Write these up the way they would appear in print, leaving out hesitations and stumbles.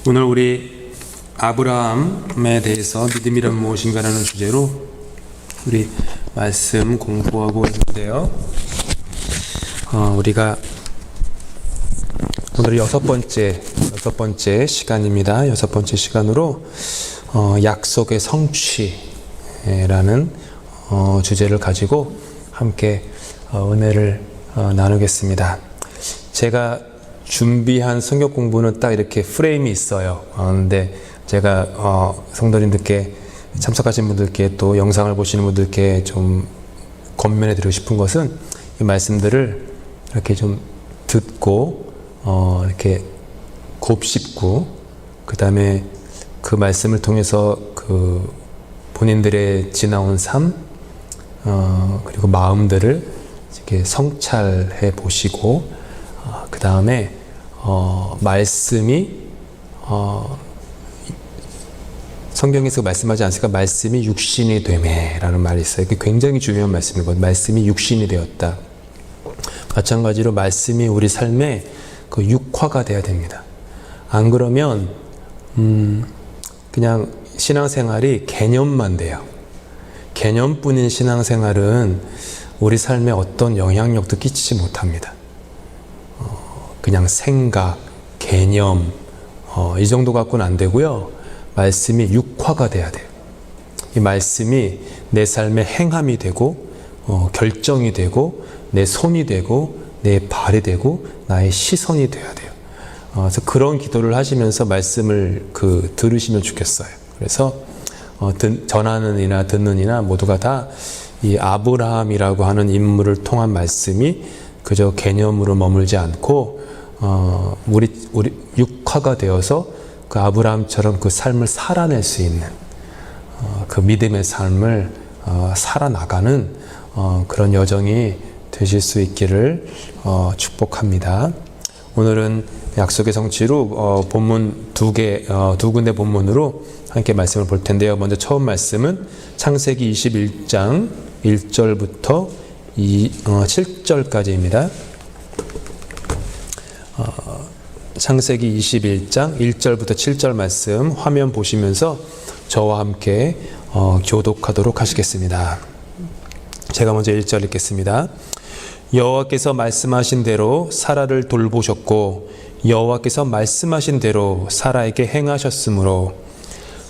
오늘 우리 아브라함에 대해서 믿음이란 무엇인가라는 주제로 우리 말씀 공부하고 있는데요. 우리가 오늘 여섯 번째 시간입니다. 여섯 번째 시간으로 약속의 성취라는 주제를 가지고 함께 은혜를 나누겠습니다. 제가 준비한 성경 공부는 딱 이렇게 프레임이 있어요. 근데 제가 성도님들께 참석하신 분들께 또 영상을 보시는 분들께 좀 권면해 드리고 싶은 것은 이 말씀들을 이렇게 좀 듣고 이렇게 곱씹고 그 다음에 그 말씀을 통해서 그 본인들의 지나온 삶 그리고 마음들을 이렇게 성찰해 보시고 그 다음에 말씀이 성경에서 말씀하지 않습니까? 말씀이 육신이 되매라는 말이 있어요. 이게 굉장히 중요한 말씀이거든요. 말씀이 육신이 되었다. 마찬가지로 말씀이 우리 삶에 그 육화가 돼야 됩니다. 안 그러면 그냥 신앙생활이 개념만 돼요. 개념뿐인 신앙생활은 우리 삶에 어떤 영향력도 끼치지 못합니다. 그냥 생각, 개념 이 정도 갖고는 안 되고요. 말씀이 육화가 돼야 돼요. 이 말씀이 내 삶의 행함이 되고 결정이 되고 내 손이 되고 내 발이 되고 나의 시선이 돼야 돼요. 그래서 그런 기도를 하시면서 말씀을 들으시면 좋겠어요. 그래서 전하는 이나 듣는 이나 모두가 다 이 아브라함이라고 하는 인물을 통한 말씀이 그저 개념으로 머물지 않고 우리 육화가 되어서 그 아브라함처럼 그 삶을 살아낼 수 있는 그 믿음의 삶을 살아나가는 그런 여정이 되실 수 있기를 축복합니다. 오늘은 약속의 성취로 본문 두 군데 본문으로 함께 말씀을 볼 텐데요. 먼저 처음 말씀은 창세기 21장 1절부터 7절까지입니다. 창세기 21장 1절부터 7절 말씀 화면 보시면서 저와 함께 교독하도록 하시겠습니다. 제가 먼저 1절 읽겠습니다. 여호와께서 말씀하신 대로 사라를 돌보셨고 여호와께서 말씀하신 대로 사라에게 행하셨으므로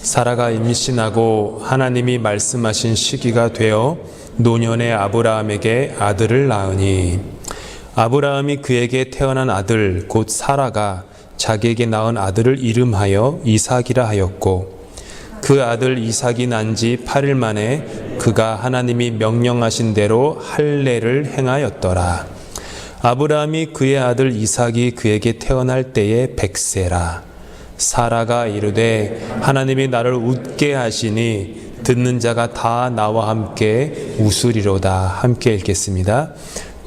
사라가 임신하고 하나님이 말씀하신 시기가 되어 노년의 아브라함에게 아들을 낳으니 아브라함이 그에게 태어난 아들 곧 사라가 자기에게 낳은 아들을 이름하여 이삭이라 하였고 그 아들 이삭이 난 지 8일 만에 그가 하나님이 명령하신 대로 할례를 행하였더라. 아브라함이 그의 아들 이삭이 그에게 태어날 때에 100세라. 사라가 이르되 하나님이 나를 웃게 하시니 듣는 자가 다 나와 함께 웃으리로다. 함께 읽겠습니다.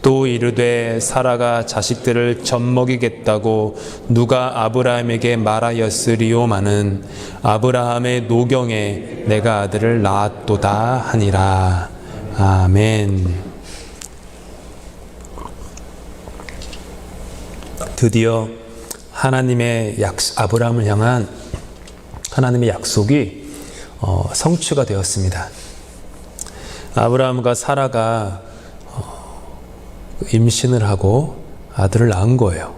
또 이르되 사라가 자식들을 젖먹이겠다고 누가 아브라함에게 말하였으리오마는 아브라함의 노경에 내가 아들을 낳았도다 하니라. 아멘. 드디어 하나님의 아브라함을 향한 하나님의 약속이 성취가 되었습니다. 아브라함과 사라가 임신을 하고 아들을 낳은 거예요.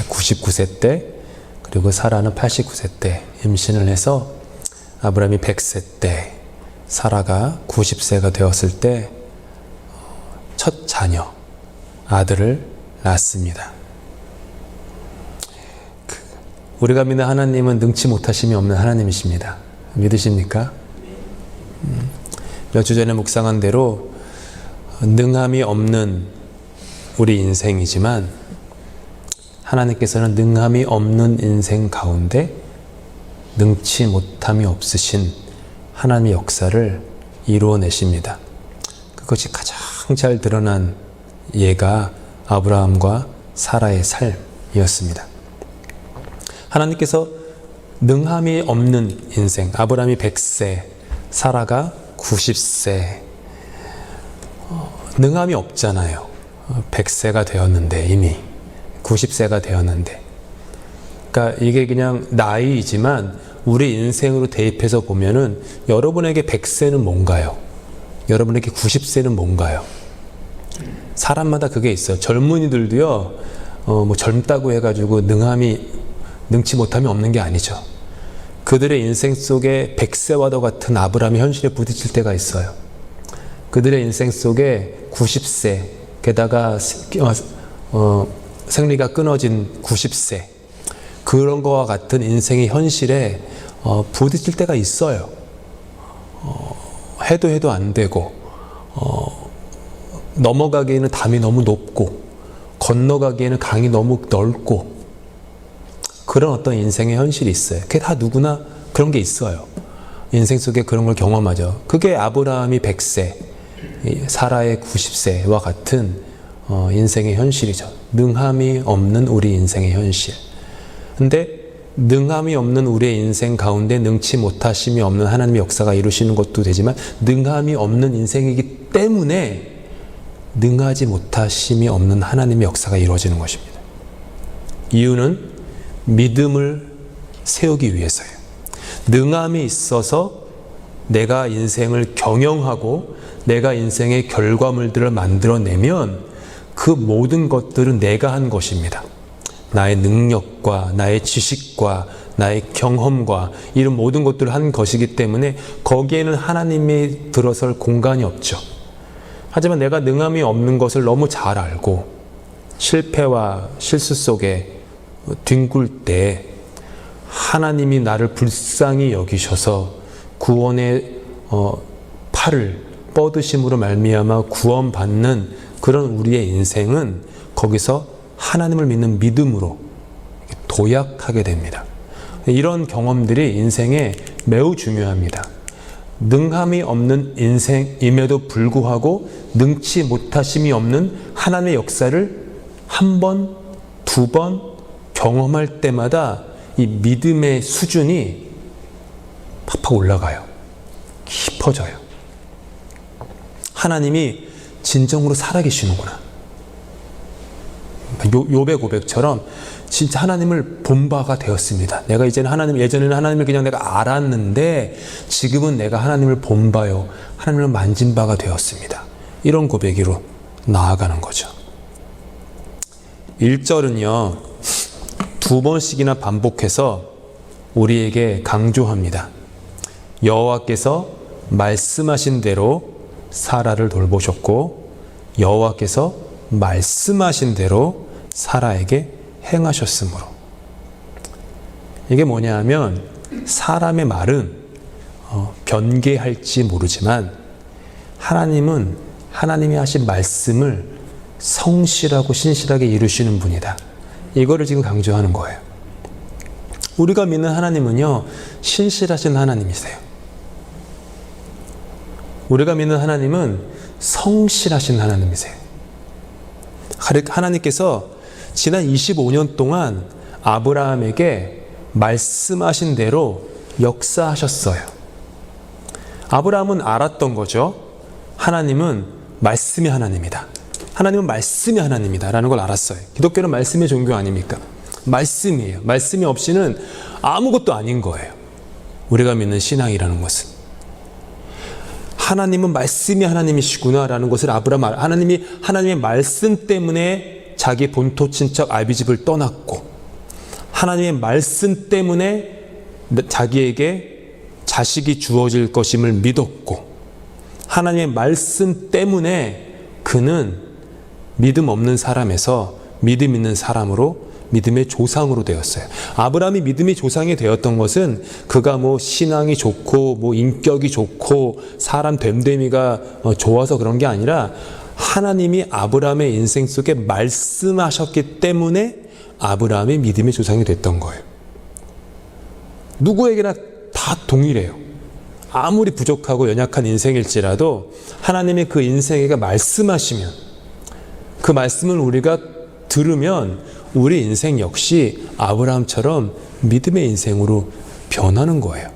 99세 때 그리고 사라는 89세 때 임신을 해서 아브라함이 100세 때 사라가 90세가 되었을 때 첫 자녀 아들을 낳습니다. 우리가 믿는 하나님은 능치 못하심이 없는 하나님이십니다. 믿으십니까? 몇 주 전에 묵상한 대로 능함이 없는 우리 인생이지만 하나님께서는 능함이 없는 인생 가운데 능치 못함이 없으신 하나님의 역사를 이루어내십니다. 그것이 가장 잘 드러난 예가 아브라함과 사라의 삶이었습니다. 하나님께서 능함이 없는 인생, 아브라함이 100세, 사라가 90세, 능함이 없잖아요. 100세가 되었는데 이미 90세가 되었는데 그러니까 이게 그냥 나이이지만 우리 인생으로 대입해서 보면은 여러분에게 100세는 뭔가요? 여러분에게 90세는 뭔가요? 사람마다 그게 있어요. 젊은이들도요, 뭐 젊다고 해가지고 능치 못함이 없는 게 아니죠. 그들의 인생 속에 100세와도 같은 아브라함의 현실에 부딪힐 때가 있어요. 그들의 인생 속에 90세, 게다가 생리가 끊어진 90세, 그런 거와 같은 인생의 현실에 부딪힐 때가 있어요. 해도 안 되고, 넘어가기에는 담이 너무 높고, 건너가기에는 강이 너무 넓고, 그런 어떤 인생의 현실이 있어요. 그게 다 누구나 그런 게 있어요. 인생 속에 그런 걸 경험하죠. 그게 아브라함이 100세, 사라의 90세와 같은 인생의 현실이죠. 능함이 없는 우리 인생의 현실. 근데 능함이 없는 우리의 인생 가운데 능치 못하심이 없는 하나님의 역사가 이루시는 것도 되지만, 능함이 없는 인생이기 때문에 능하지 못하심이 없는 하나님의 역사가 이루어지는 것입니다. 이유는 믿음을 세우기 위해서예요. 능함이 있어서 내가 인생을 경영하고 내가 인생의 결과물들을 만들어내면 그 모든 것들은 내가 한 것입니다. 나의 능력과 나의 지식과 나의 경험과 이런 모든 것들을 한 것이기 때문에 거기에는 하나님이 들어설 공간이 없죠. 하지만 내가 능함이 없는 것을 너무 잘 알고 실패와 실수 속에 뒹굴 때 하나님이 나를 불쌍히 여기셔서 구원의 팔을 뻗으심으로 말미암아 구원받는 그런 우리의 인생은 거기서 하나님을 믿는 믿음으로 도약하게 됩니다. 이런 경험들이 인생에 매우 중요합니다. 능함이 없는 인생임에도 불구하고 능치 못하심이 없는 하나님의 역사를 한 번, 두 번 경험할 때마다 이 믿음의 수준이 팍팍 올라가요. 깊어져요. 하나님이 진정으로 살아계시는구나. 욥의 고백처럼 진짜 하나님을 본 바가 되었습니다. 내가 예전에는 하나님을 그냥 내가 알았는데 지금은 내가 하나님을 본 바요, 하나님을 만진 바가 되었습니다. 이런 고백으로 나아가는 거죠. 1절은요, 2번씩이나 반복해서 우리에게 강조합니다. 여호와께서 말씀하신 대로 사라를 돌보셨고 여호와께서 말씀하신 대로 사라에게 행하셨으므로. 이게 뭐냐 하면 사람의 말은 변개할지 모르지만 하나님은 하나님이 하신 말씀을 성실하고 신실하게 이루시는 분이다. 이거를 지금 강조하는 거예요. 우리가 믿는 하나님은요, 신실하신 하나님이세요. 우리가 믿는 하나님은 성실하신 하나님이세요. 하나님께서 지난 25년 동안 아브라함에게 말씀하신 대로 역사하셨어요. 아브라함은 알았던 거죠. 하나님은 말씀의 하나님이다. 하나님은 말씀의 하나님이다 라는 걸 알았어요. 기독교는 말씀의 종교 아닙니까? 말씀이에요. 말씀이 없이는 아무것도 아닌 거예요. 우리가 믿는 신앙이라는 것은. 하나님은 말씀이 하나님이시구나 라는 것을 하나님이 하나님의 말씀 때문에 자기 본토 친척 아비집을 떠났고, 하나님의 말씀 때문에 자기에게 자식이 주어질 것임을 믿었고, 하나님의 말씀 때문에 그는 믿음 없는 사람에서 믿음 있는 사람으로, 믿음의 조상으로 되었어요. 아브라함이 믿음의 조상이 되었던 것은 그가 뭐 신앙이 좋고 뭐 인격이 좋고 사람 됨됨이가 좋아서 그런 게 아니라 하나님이 아브라함의 인생 속에 말씀하셨기 때문에 아브라함이 믿음의 조상이 됐던 거예요. 누구에게나 다 동일해요. 아무리 부족하고 연약한 인생일지라도 하나님이 그 인생에게 말씀하시면, 그 말씀을 우리가 들으면 우리 인생 역시 아브라함처럼 믿음의 인생으로 변하는 거예요.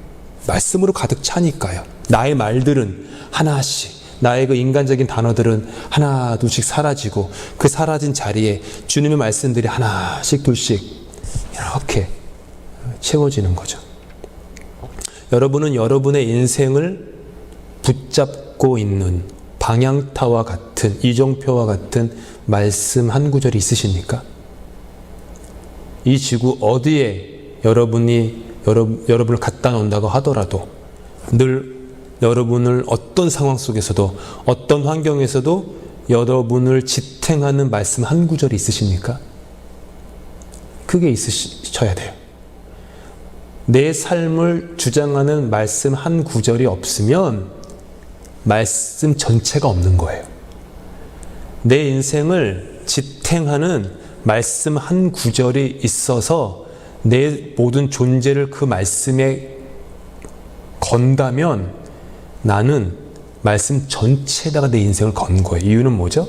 말씀으로 가득 차니까요. 나의 말들은 하나씩, 나의 그 인간적인 단어들은 하나 둘씩 사라지고 그 사라진 자리에 주님의 말씀들이 하나씩 둘씩 이렇게 채워지는 거죠. 여러분은 여러분의 인생을 붙잡고 있는 방향타와 같은, 이정표와 같은 말씀 한 구절이 있으십니까? 이 지구 어디에 여러분을 갖다 놓는다고 하더라도 늘 여러분을 어떤 상황 속에서도, 어떤 환경에서도 여러분을 지탱하는 말씀 한 구절이 있으십니까? 그게 있으셔야 돼요. 내 삶을 주장하는 말씀 한 구절이 없으면 말씀 전체가 없는 거예요. 내 인생을 지탱하는 말씀 한 구절이 있어서 내 모든 존재를 그 말씀에 건다면 나는 말씀 전체에다가 내 인생을 건 거예요. 이유는 뭐죠?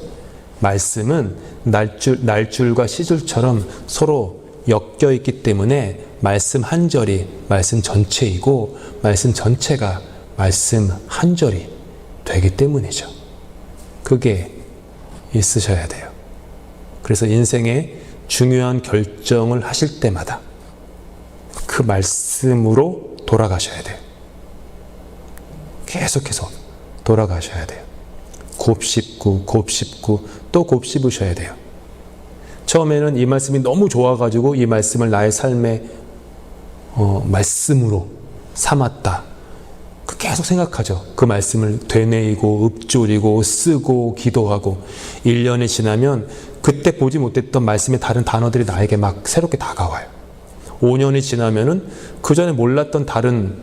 말씀은 날줄과 시줄처럼 서로 엮여 있기 때문에 말씀 한 절이 말씀 전체이고 말씀 전체가 말씀 한 절이 되기 때문이죠. 그게 있으셔야 돼요. 그래서 인생의 중요한 결정을 하실 때마다 그 말씀으로 돌아가셔야 돼요. 계속해서 돌아가셔야 돼요. 곱씹고 또 곱씹으셔야 돼요. 처음에는 이 말씀이 너무 좋아가지고 이 말씀을 나의 삶의 말씀으로 삼았다. 계속 생각하죠. 그 말씀을 되뇌이고 읊조리고 쓰고 기도하고 1년이 지나면 그때 보지 못했던 말씀의 다른 단어들이 나에게 막 새롭게 다가와요. 5년이 지나면은 그 전에 몰랐던 다른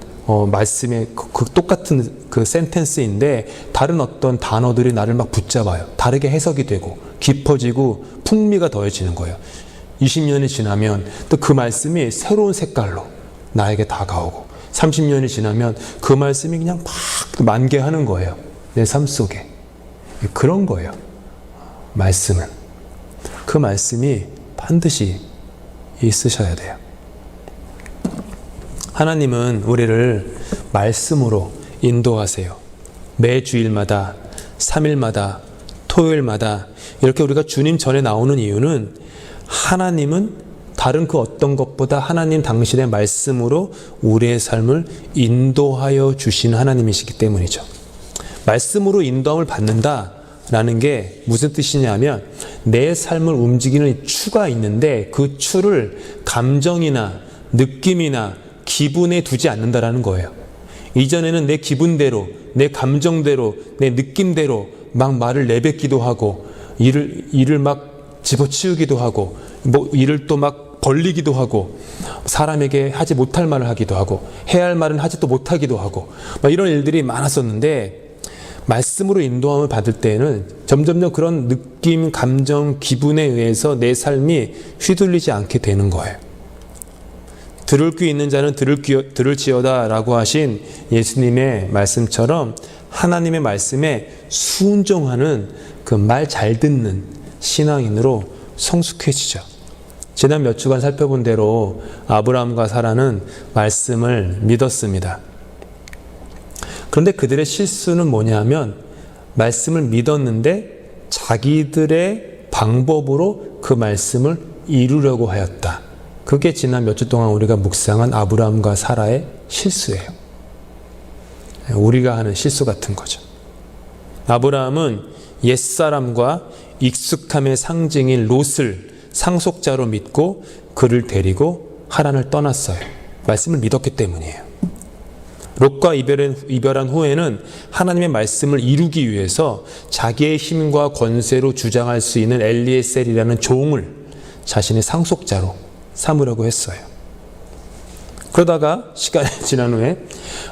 말씀의 그 똑같은 그 센텐스인데 다른 어떤 단어들이 나를 막 붙잡아요. 다르게 해석이 되고 깊어지고 풍미가 더해지는 거예요. 20년이 지나면 또 그 말씀이 새로운 색깔로 나에게 다가오고 30년이 지나면 그 말씀이 그냥 막 만개하는 거예요. 내 삶 속에. 그런 거예요. 말씀은. 그 말씀이 반드시 있으셔야 돼요. 하나님은 우리를 말씀으로 인도하세요. 매 주일마다, 3일마다, 토요일마다 이렇게 우리가 주님 전에 나오는 이유는 하나님은 다른 그 어떤 것보다 하나님 당신의 말씀으로 우리의 삶을 인도하여 주신 하나님이시기 때문이죠. 말씀으로 인도함을 받는다라는 게 무슨 뜻이냐면 내 삶을 움직이는 추가 있는데 그 추를 감정이나 느낌이나 기분에 두지 않는다라는 거예요. 이전에는 내 기분대로, 내 감정대로, 내 느낌대로 막 말을 내뱉기도 하고 일을 막 집어치우기도 하고 일을 또 막 벌리기도 하고 사람에게 하지 못할 말을 하기도 하고 해야 할 말은 하지 또 못하기도 하고 막 이런 일들이 많았었는데 말씀으로 인도함을 받을 때에는 점점점 그런 느낌, 감정, 기분에 의해서 내 삶이 휘둘리지 않게 되는 거예요. 들을 귀 있는 자는 들을지어다 라고 하신 예수님의 말씀처럼 하나님의 말씀에 순종하는 그 말 잘 듣는 신앙인으로 성숙해지죠. 지난 몇 주간 살펴본 대로 아브라함과 사라는 말씀을 믿었습니다. 그런데 그들의 실수는 뭐냐면 말씀을 믿었는데 자기들의 방법으로 그 말씀을 이루려고 하였다. 그게 지난 몇 주 동안 우리가 묵상한 아브라함과 사라의 실수예요. 우리가 하는 실수 같은 거죠. 아브라함은 옛사람과 익숙함의 상징인 롯을 상속자로 믿고 그를 데리고 하란을 떠났어요. 말씀을 믿었기 때문이에요. 롯과 이별한 후에는 하나님의 말씀을 이루기 위해서 자기의 힘과 권세로 주장할 수 있는 엘리에셀이라는 종을 자신의 상속자로 삼으려고 했어요. 그러다가 시간이 지난 후에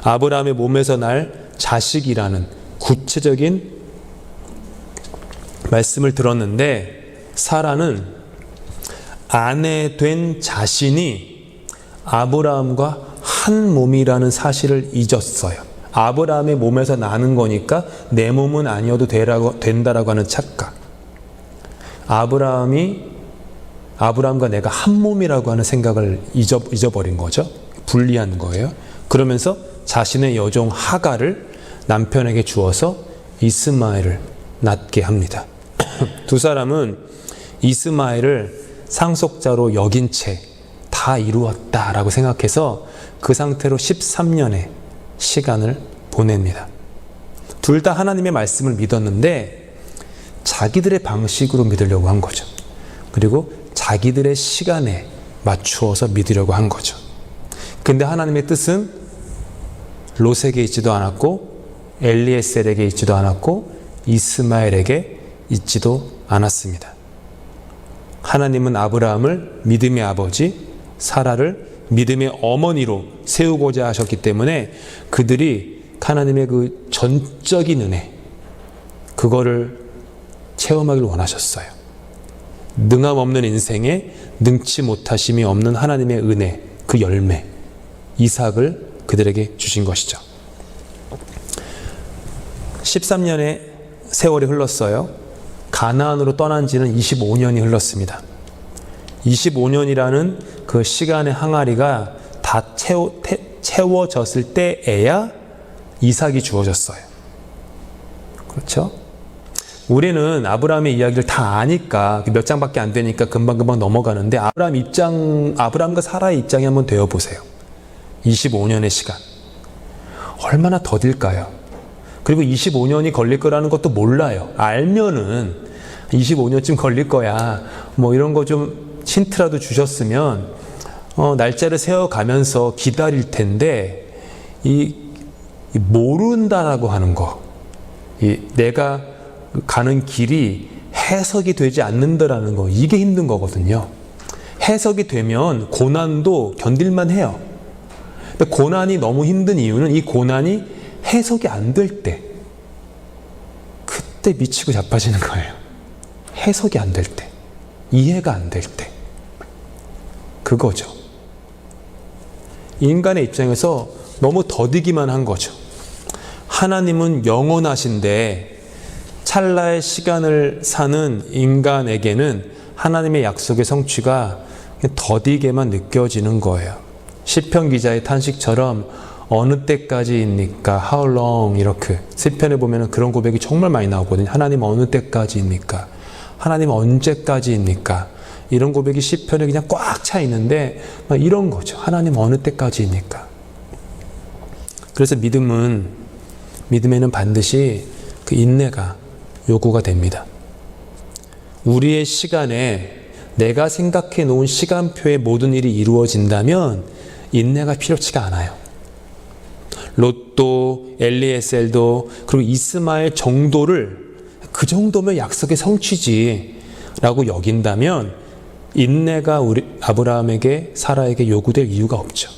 아브라함의 몸에서 날 자식이라는 구체적인 말씀을 들었는데 사라는 아내 된 자신이 아브라함과 한 몸이라는 사실을 잊었어요. 아브라함의 몸에서 나는 거니까 내 몸은 아니어도 된다라고 하는 착각. 아브라함과 내가 한 몸이라고 하는 생각을 잊어버린 거죠. 분리한 거예요. 그러면서 자신의 여종 하갈을 남편에게 주어서 이스마엘을 낳게 합니다. 두 사람은 이스마엘을 상속자로 여긴 채 다 이루었다라고 생각해서 그 상태로 13년의 시간을 보냅니다. 둘 다 하나님의 말씀을 믿었는데 자기들의 방식으로 믿으려고 한 거죠. 그리고 자기들의 시간에 맞추어서 믿으려고 한 거죠. 근데 하나님의 뜻은 롯에게 있지도 않았고 엘리에셀에게 있지도 않았고 이스마엘에게 있지도 않았습니다. 하나님은 아브라함을 믿음의 아버지, 사라를 믿음의 어머니로 세우고자 하셨기 때문에 그들이 하나님의 그 전적인 은혜, 그거를 체험하길 원하셨어요. 능함 없는 인생에 능치 못하심이 없는 하나님의 은혜, 그 열매, 이삭을 그들에게 주신 것이죠. 13년의 세월이 흘렀어요. 가나안으로 떠난 지는 25년이 흘렀습니다. 25년이라는 그 시간의 항아리가 다 채워졌을 때에야 이삭이 주어졌어요. 그렇죠? 우리는 아브라함의 이야기를 다 아니까 몇 장밖에 안 되니까 금방금방 넘어가는데 아브라함과 사라의 입장에 한번 되어보세요. 25년의 시간. 얼마나 더딜까요? 그리고 25년이 걸릴 거라는 것도 몰라요. 알면은 25년쯤 걸릴 거야. 뭐 이런 거 좀 힌트라도 주셨으면 날짜를 세워가면서 기다릴 텐데 이 모른다라고 하는 거, 내가 가는 길이 해석이 되지 않는다라는 거, 이게 힘든 거거든요. 해석이 되면 고난도 견딜만 해요. 근데 고난이 너무 힘든 이유는 이 고난이 해석이 안 될 때, 그때 미치고 자빠지는 거예요. 해석이 안 될 때, 이해가 안 될 때, 그거죠. 인간의 입장에서 너무 더디기만 한 거죠. 하나님은 영원하신데 찰나의 시간을 사는 인간에게는 하나님의 약속의 성취가 더디게만 느껴지는 거예요. 시편 기자의 탄식처럼 어느 때까지입니까? How long? 이렇게 시편에 보면 그런 고백이 정말 많이 나오거든요. 하나님 어느 때까지입니까? 하나님 언제까지입니까? 이런 고백이 시편에 그냥 꽉 차 있는데 막 이런 거죠. 하나님 어느 때까지입니까? 그래서 믿음에는 반드시 그 인내가 요구가 됩니다. 우리의 시간에 내가 생각해 놓은 시간표에 모든 일이 이루어진다면 인내가 필요치가 않아요. 롯도, 엘리에셀도, 그리고 이스마엘 정도를 그 정도면 약속의 성취지라고 여긴다면 인내가 아브라함에게, 사라에게 요구될 이유가 없죠.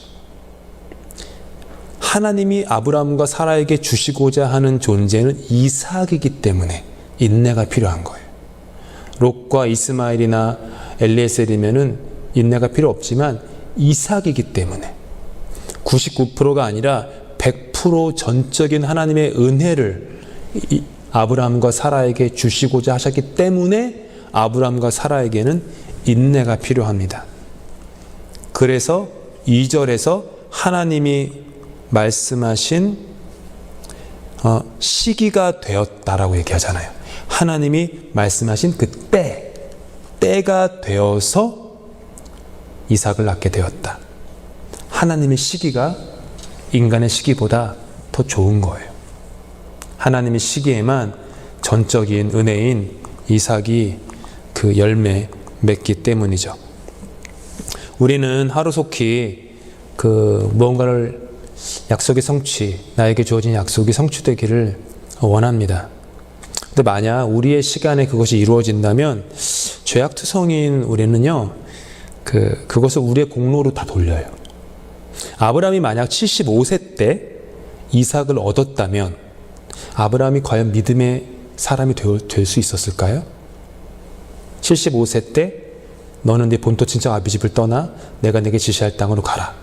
하나님이 아브라함과 사라에게 주시고자 하는 존재는 이삭이기 때문에 인내가 필요한 거예요. 롯과 이스마엘이나 엘리에셀이면은 인내가 필요 없지만 이삭이기 때문에 99%가 아니라 100% 전적인 하나님의 은혜를 아브라함과 사라에게 주시고자 하셨기 때문에 아브라함과 사라에게는 인내가 필요합니다. 그래서 2절에서 하나님이 말씀하신 시기가 되었다라고 얘기하잖아요. 하나님이 말씀하신 그 때가 되어서 이삭을 낳게 되었다. 하나님의 시기가 인간의 시기보다 더 좋은 거예요. 하나님의 시기에만 전적인 은혜인 이삭이 그 열매 맺기 때문이죠. 우리는 하루속히 그 무언가를 약속의 성취, 나에게 주어진 약속이 성취되기를 원합니다. 근데 만약 우리의 시간에 그것이 이루어진다면 죄악투성인 우리는요, 그것을 우리의 공로로 다 돌려요. 아브라함이 만약 75세 때 이삭을 얻었다면 아브라함이 과연 믿음의 사람이 될 수 있었을까요? 75세 때 너는 네 본토 친척 아비집을 떠나 내가 내게 지시할 땅으로 가라.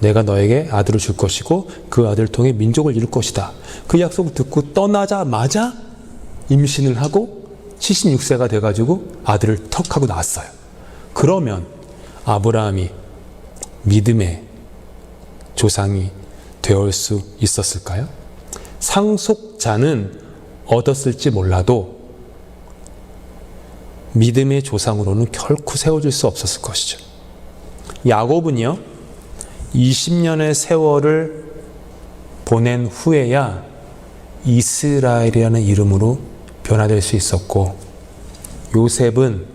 내가 너에게 아들을 줄 것이고 그 아들을 통해 민족을 이룰 것이다. 그 약속을 듣고 떠나자마자 임신을 하고 76세가 돼가지고 아들을 턱 하고 낳았어요. 그러면 아브라함이 믿음의 조상이 되어올 수 있었을까요? 상속자는 얻었을지 몰라도 믿음의 조상으로는 결코 세워질 수 없었을 것이죠. 야곱은요, 20년의 세월을 보낸 후에야 이스라엘이라는 이름으로 변화될 수 있었고, 요셉은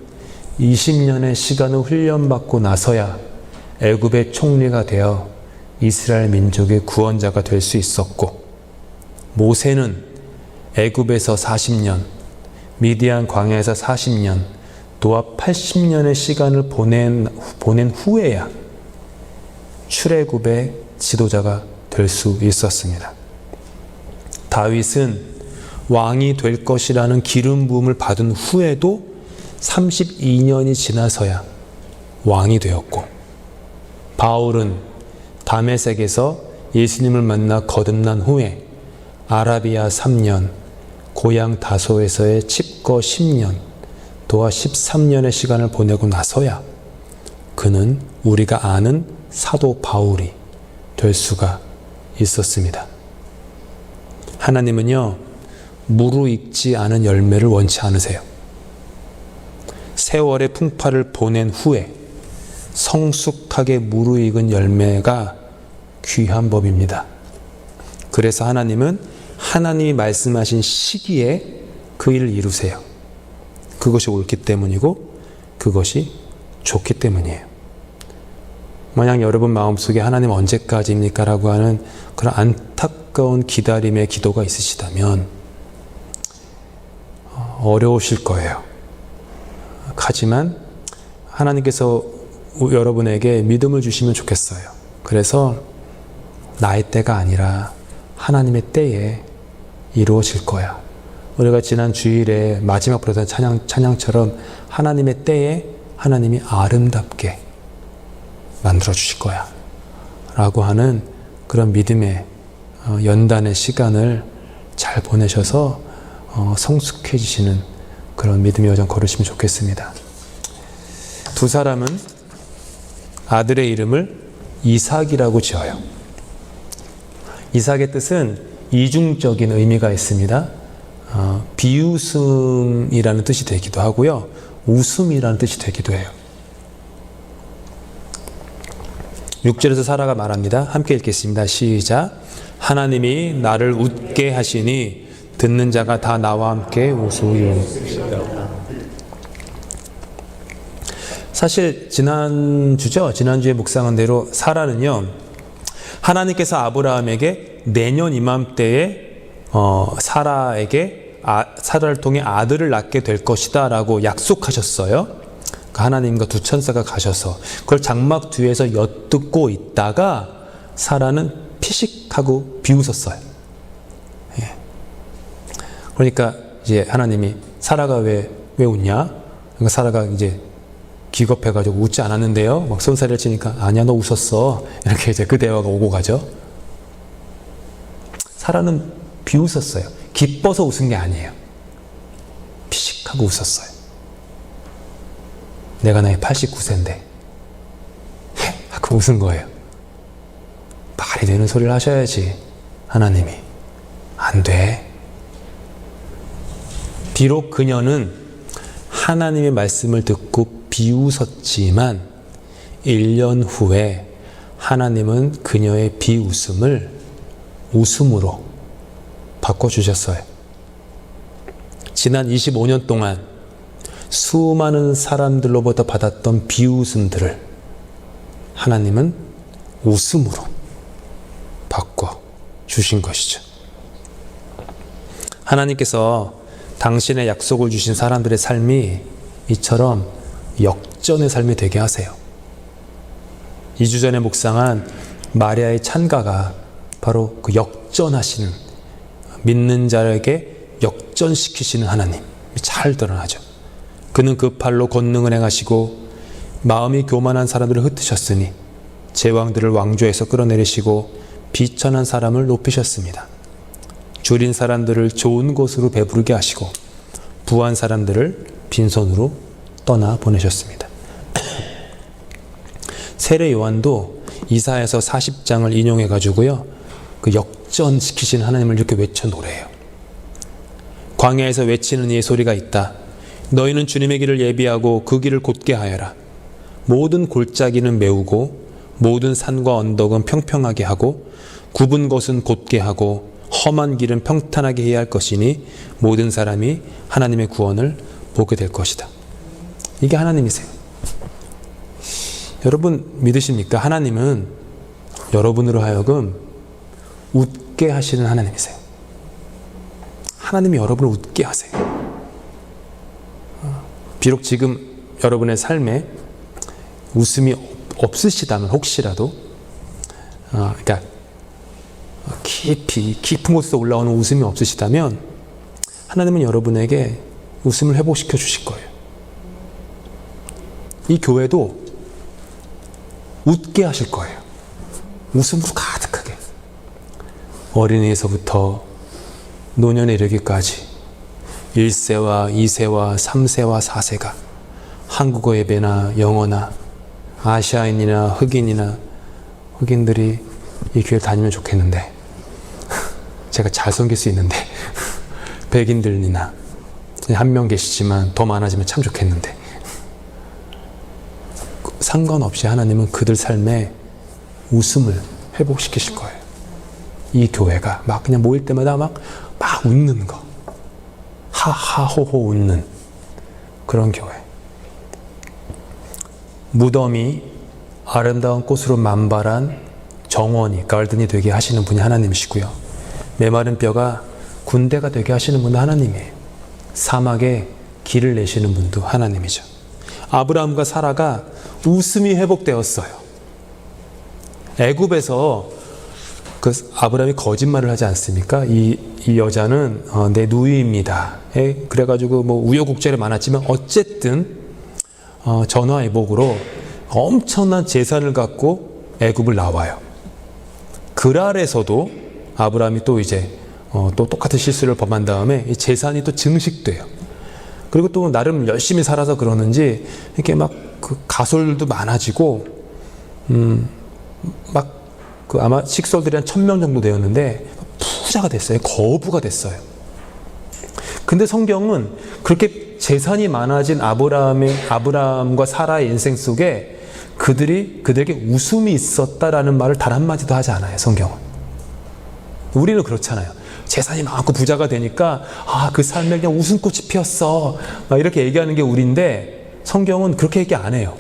20년의 시간을 훈련받고 나서야 애굽의 총리가 되어 이스라엘 민족의 구원자가 될 수 있었고, 모세는 애굽에서 40년, 미디안 광야에서 40년, 또한 80년의 시간을 보낸 후에야 출애굽의 지도자가 될 수 있었습니다. 다윗은 왕이 될 것이라는 기름 부음을 받은 후에도 32년이 지나서야 왕이 되었고, 바울은 다메섹에서 예수님을 만나 거듭난 후에 아라비아 3년, 고향 다소에서의 칩거 10년, 또한 13년의 시간을 보내고 나서야 그는 우리가 아는 사도 바울이 될 수가 있었습니다. 하나님은요, 무르익지 않은 열매를 원치 않으세요. 세월의 풍파를 보낸 후에 성숙하게 무르익은 열매가 귀한 법입니다. 그래서 하나님은 하나님이 말씀하신 시기에 그 일을 이루세요. 그것이 옳기 때문이고 그것이 좋기 때문이에요. 만약 여러분 마음속에 하나님 언제까지입니까? 라고 하는 그런 안타까운 기다림의 기도가 있으시다면 어려우실 거예요. 하지만 하나님께서 여러분에게 믿음을 주시면 좋겠어요. 그래서 나의 때가 아니라 하나님의 때에 이루어질 거야. 우리가 지난 주일에 마지막 부르던 찬양처럼 하나님의 때에 하나님이 아름답게 만들어 주실 거야 라고 하는 그런 믿음의 연단의 시간을 잘 보내셔서 성숙해지시는 그런 믿음의 여정 걸으시면 좋겠습니다. 두 사람은 아들의 이름을 이삭이라고 지어요. 이삭의 뜻은 이중적인 의미가 있습니다. 비웃음이라는 뜻이 되기도 하고요, 웃음이라는 뜻이 되기도 해요. 6절에서 사라가 말합니다. 함께 읽겠습니다. 시작. 하나님이 나를 웃게 하시니 듣는 자가 다 나와 함께 웃으리로다. 사실 지난주에 묵상한 대로 사라는요, 하나님께서 아브라함에게 내년 이맘때에 사라를 통해 아들을 낳게 될 것이다 라고 약속하셨어요. 하나님과 두 천사가 가셔서 그걸 장막 뒤에서 엿듣고 있다가 사라는 피식하고 비웃었어요. 예. 그러니까 이제 하나님이 사라가 왜 웃냐? 그러니까 사라가 이제 기겁해가지고 웃지 않았는데요, 막 손살을 치니까 아니야 너 웃었어, 이렇게 이제 그 대화가 오고 가죠. 사라는 비웃었어요. 기뻐서 웃은 게 아니에요. 피식하고 웃었어요. 내가 나이 89세인데 하고 웃은 거예요. 말이 되는 소리를 하셔야지. 하나님이 안 돼. 비록 그녀는 하나님의 말씀을 듣고 비웃었지만 1년 후에 하나님은 그녀의 비웃음을 웃음으로 바꿔주셨어요. 지난 25년 동안 수많은 사람들로부터 받았던 비웃음들을 하나님은 웃음으로 바꿔주신 것이죠. 하나님께서 당신의 약속을 주신 사람들의 삶이 이처럼 역전의 삶이 되게 하세요. 2주 전에 묵상한 마리아의 찬가가 바로 그 역전하시는, 믿는 자에게 역전시키시는 하나님이 잘 드러나죠. 그는 그 팔로 권능을 행하시고 마음이 교만한 사람들을 흩으셨으니 제왕들을 왕좌에서 끌어내리시고 비천한 사람을 높이셨습니다. 줄인 사람들을 좋은 곳으로 배부르게 하시고 부한 사람들을 빈손으로 떠나 보내셨습니다. 세례 요한도 이사야서 40장을 인용해 가지고요, 그 역전시키신 하나님을 이렇게 외쳐 노래해요. 광야에서 외치는 이의 소리가 있다. 너희는 주님의 길을 예비하고 그 길을 곧게 하여라. 모든 골짜기는 메우고 모든 산과 언덕은 평평하게 하고 굽은 것은 곧게 하고 험한 길은 평탄하게 해야 할 것이니 모든 사람이 하나님의 구원을 보게 될 것이다. 이게 하나님이세요. 여러분 믿으십니까? 하나님은 여러분으로 하여금 웃게 하시는 하나님이세요. 하나님이 여러분을 웃게 하세요. 비록 지금 여러분의 삶에 웃음이 없으시다면 혹시라도 그러니까 깊은 곳에서 올라오는 웃음이 없으시다면 하나님은 여러분에게 웃음을 회복시켜 주실 거예요. 이 교회도 웃게 하실 거예요. 웃음으로 가득하게. 어린이에서부터 노년에 이르기까지 1세와 2세와 3세와 4세가 한국어 예배나 영어나 아시아인이나 흑인들이 이 교회를 다니면 좋겠는데 제가 잘 섬길 수 있는데 백인들이나 한 명 계시지만 더 많아지면 참 좋겠는데 상관없이 하나님은 그들 삶에 웃음을 회복시키실 거예요. 이 교회가 막 그냥 모일 때마다 막 웃는 거. 하하호호 웃는 그런 교회. 무덤이 아름다운 꽃으로 만발한 정원이, 가든이 되게 하시는 분이 하나님이시고요. 메마른 뼈가 군대가 되게 하시는 분도 하나님이에요. 사막에 길을 내시는 분도 하나님이죠. 아브라함과 사라가 웃음이 회복되었어요. 애굽에서 그 아브라함이 거짓말을 하지 않습니까? 이 여자는 내 누이입니다. 그래가지고 뭐 우여곡절이 많았지만 어쨌든 전화위복으로 엄청난 재산을 갖고 애굽을 나와요. 그랄에서도 아브라함이 또 이제 또 똑같은 실수를 범한 다음에 이 재산이 또 증식돼요. 그리고 또 나름 열심히 살아서 그러는지 이렇게 막 그 가솔도 많아지고 막 그 아마 식솔들이 한 1000명 정도 되었는데 부자가 됐어요. 거부가 됐어요. 근데 성경은 그렇게 재산이 많아진 아브라함과 사라의 인생 속에 그들에게 웃음이 있었다라는 말을 단 한마디도 하지 않아요. 성경은. 우리는 그렇잖아요. 재산이 많고 부자가 되니까 그 삶에 그냥 웃음꽃이 피었어 막 이렇게 얘기하는 게 우리인데 성경은 그렇게 얘기 안 해요.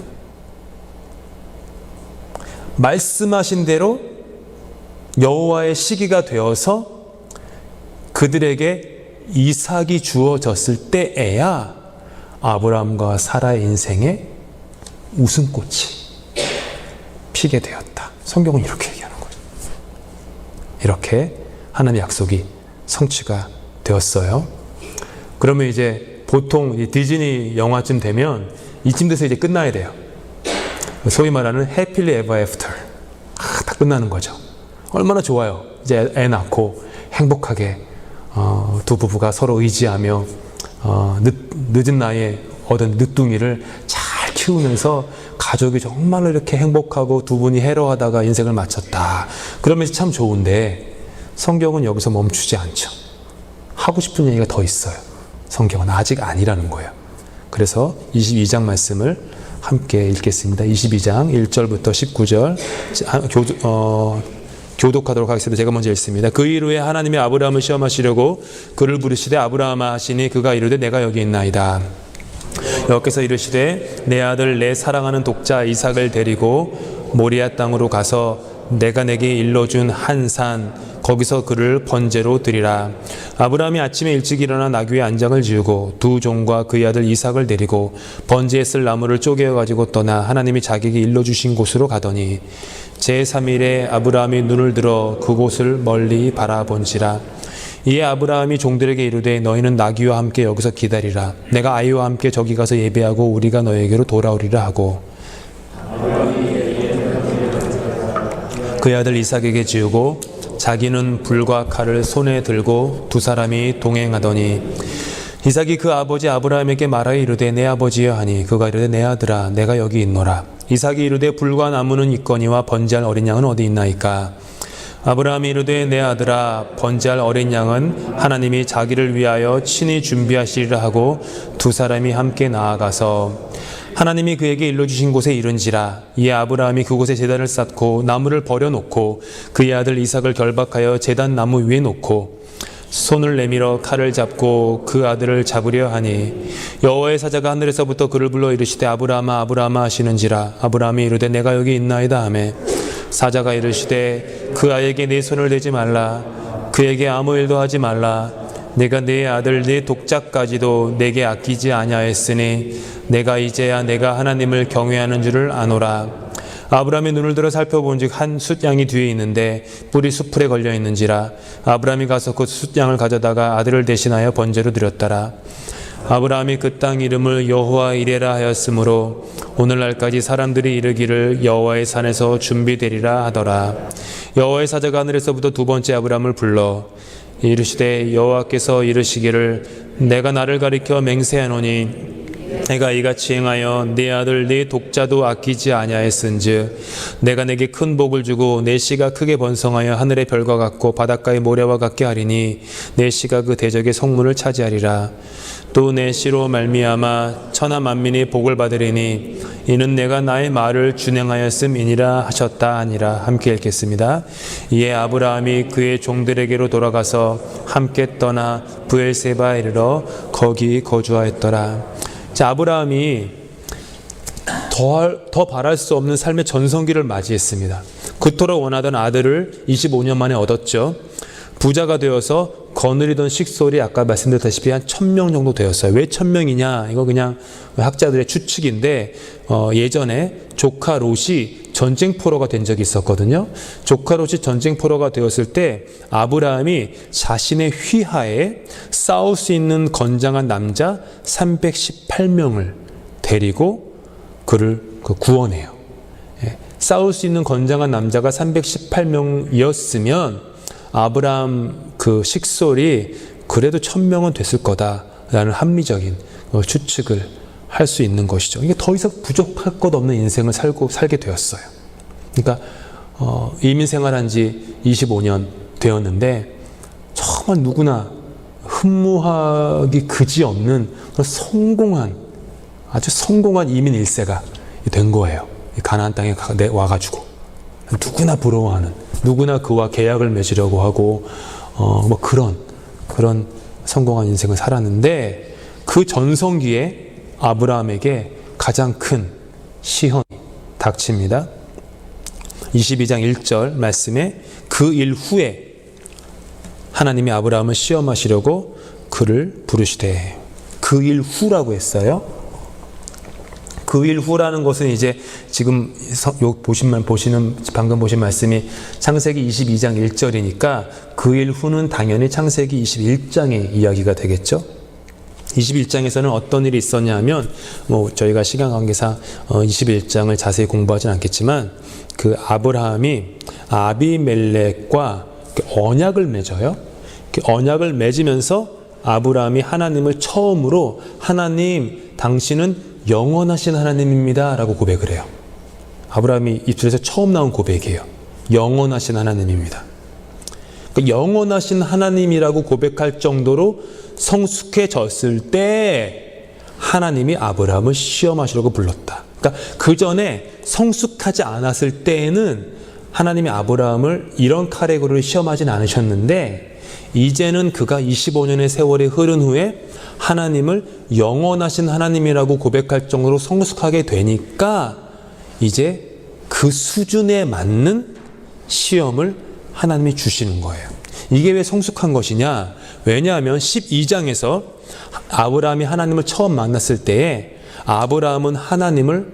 말씀하신 대로 여호와의 시기가 되어서 그들에게 이삭이 주어졌을 때에야 아브라함과 사라의 인생에 웃음꽃이 피게 되었다. 성경은 이렇게 얘기하는 거죠. 이렇게 하나님의 약속이 성취가 되었어요. 그러면 이제 보통 디즈니 영화쯤 되면 이쯤 돼서 이제 끝나야 돼요. 소위 말하는 해피리 에버 애프터. 다 끝나는 거죠. 얼마나 좋아요. 이제 애 낳고 행복하게 두 부부가 서로 의지하며 늦은 나이에 얻은 늦둥이를 잘 키우면서 가족이 정말로 이렇게 행복하고 두 분이 해로하다가 인생을 마쳤다. 그러면서 참 좋은데 성경은 여기서 멈추지 않죠. 하고 싶은 얘기가 더 있어요. 성경은 아직 아니라는 거예요. 그래서 22장 말씀을 함께 읽겠습니다. 22장 1절부터 19절 교독하도록 하겠습니다. 제가 먼저 읽습니다. 그 일 후에 하나님이 아브라함을 시험하시려고 그를 부르시되 아브라함아 하시니 그가 이르되 내가 여기 있나이다. 여호와께서 이르시되 내 아들 내 사랑하는 독자 이삭을 데리고 모리아 땅으로 가서 내가 내게 일러준 한 산 거기서 그를 번제로 드리라. 아브라함이 아침에 일찍 일어나 나귀의 안장을 지우고 두 종과 그의 아들 이삭을 데리고 번제에 쓸 나무를 쪼개어 가지고 떠나 하나님이 자기에게 일러주신 곳으로 가더니 제3일에 아브라함이 눈을 들어 그곳을 멀리 바라본지라. 이에 아브라함이 종들에게 이르되 너희는 나귀와 함께 여기서 기다리라. 내가 아이와 함께 저기 가서 예배하고 우리가 너에게로 돌아오리라 하고 그의 아들 이삭에게 지우고 자기는 불과 칼을 손에 들고 두 사람이 동행하더니 이삭이 그 아버지 아브라함에게 말하여 이르되 내 아버지여 하니 그가 이르되 내 아들아 내가 여기 있노라. 이삭이 이르되 불과 나무는 있거니와 번제할 어린 양은 어디 있나이까. 아브라함이 이르되 내 아들아 번제할 어린 양은 하나님이 자기를 위하여 친히 준비하시리라 하고 두 사람이 함께 나아가서 하나님이 그에게 일러주신 곳에 이른지라. 이에 아브라함이 그곳에 제단을 쌓고 나무를 버려놓고 그의 아들 이삭을 결박하여 제단 나무 위에 놓고 손을 내밀어 칼을 잡고 그 아들을 잡으려 하니 여호와의 사자가 하늘에서부터 그를 불러 이르시되 아브라함아 아브라함아 하시는지라. 아브라함이 이르되 내가 여기 있나이다 하매 사자가 이르시되 그 아이에게 내 손을 대지 말라. 그에게 아무 일도 하지 말라. 내가 내 아들 내 독자까지도 내게 아끼지 아니하였으니 내가 이제야 내가 하나님을 경외하는 줄을 아노라. 아브라함이 눈을 들어 살펴본즉 한 숫양이 뒤에 있는데 뿔이 수풀에 걸려 있는지라. 아브라함이 가서 그 숫양을 가져다가 아들을 대신하여 번제로 드렸더라. 아브라함이 그 땅 이름을 여호와 이레라 하였으므로 오늘날까지 사람들이 이르기를 여호와의 산에서 준비되리라 하더라. 여호와의 사자가 하늘에서부터 두 번째 아브라함을 불러 이르시되 여호와께서 이르시기를 내가 나를 가리켜 맹세하노니 내가 이같이 행하여 네 아들 네 독자도 아끼지 아니하였은즉 내가 내게 큰 복을 주고 내 씨가 크게 번성하여 하늘의 별과 같고 바닷가의 모래와 같게 하리니 내 씨가 그 대적의 성문을 차지하리라. 또 내 씨로 말미암아 천하 만민이 복을 받으리니 이는 내가 나의 말을 준행하였음이니라 하셨다 하니라. 함께 읽겠습니다. 이에 아브라함이 그의 종들에게로 돌아가서 함께 떠나 브엘세바에 이르러 거기 거주하였더라. 자, 아브라함이 더 바랄 수 없는 삶의 전성기를 맞이했습니다. 그토록 원하던 아들을 25년 만에 얻었죠. 부자가 되어서 거느리던 식솔이 아까 말씀드렸다시피 한 1000명 정도 되었어요. 왜 1000명이냐? 이거 그냥 학자들의 추측인데 예전에 조카 롯이 전쟁포로가 된 적이 있었거든요. 조카 롯이 전쟁포로가 되었을 때 아브라함이 자신의 휘하에 싸울 수 있는 건장한 남자 318명을 데리고 그를 구원해요. 싸울 수 있는 건장한 남자가 318명이었으면 아브라함 그 식솔이 그래도 1000명은 됐을 거다라는 합리적인 추측을 할 수 있는 것이죠. 이게 더 이상 부족할 것 없는 인생을 살게 되었어요. 그러니까 이민 생활한 지 25년 되었는데 정말 누구나 흠모하기 그지없는 아주 성공한 이민 1세가 된 거예요. 가나안 땅에 와가지고 누구나 부러워하는, 누구나 그와 계약을 맺으려고 하고 뭐 그런 성공한 인생을 살았는데 그 전성기에 아브라함에게 가장 큰 시험이 닥칩니다. 22장 1절 말씀에 그 일 후에 하나님이 아브라함을 시험하시려고 그를 부르시되, 그 일 후라고 했어요. 그 일 후라는 것은 이제 지금 방금 보신 말씀이 창세기 22장 1절이니까 그 일 후는 당연히 창세기 21장의 이야기가 되겠죠. 21장에서는 어떤 일이 있었냐 하면 저희가 시간 관계상 21장을 자세히 공부하진 않겠지만 그 아브라함이 아비멜렉과 언약을 맺어요. 언약을 맺으면서 아브라함이 하나님을 처음으로 하나님 당신은 영원하신 하나님입니다 라고 고백을 해요. 아브라함이 입술에서 처음 나온 고백이에요. 영원하신 하나님입니다. 영원하신 하나님이라고 고백할 정도로 성숙해졌을 때 하나님이 아브라함을 시험하시려고 불렀다. 그러니까 그 전에 성숙하지 않았을 때에는 하나님이 아브라함을 이런 카테고리로 시험하진 않으셨는데 이제는 그가 25년의 세월이 흐른 후에 하나님을 영원하신 하나님이라고 고백할 정도로 성숙하게 되니까 이제 그 수준에 맞는 시험을 하나님이 주시는 거예요. 이게 왜 성숙한 것이냐? 왜냐하면 12장에서 아브라함이 하나님을 처음 만났을 때에 아브라함은 하나님을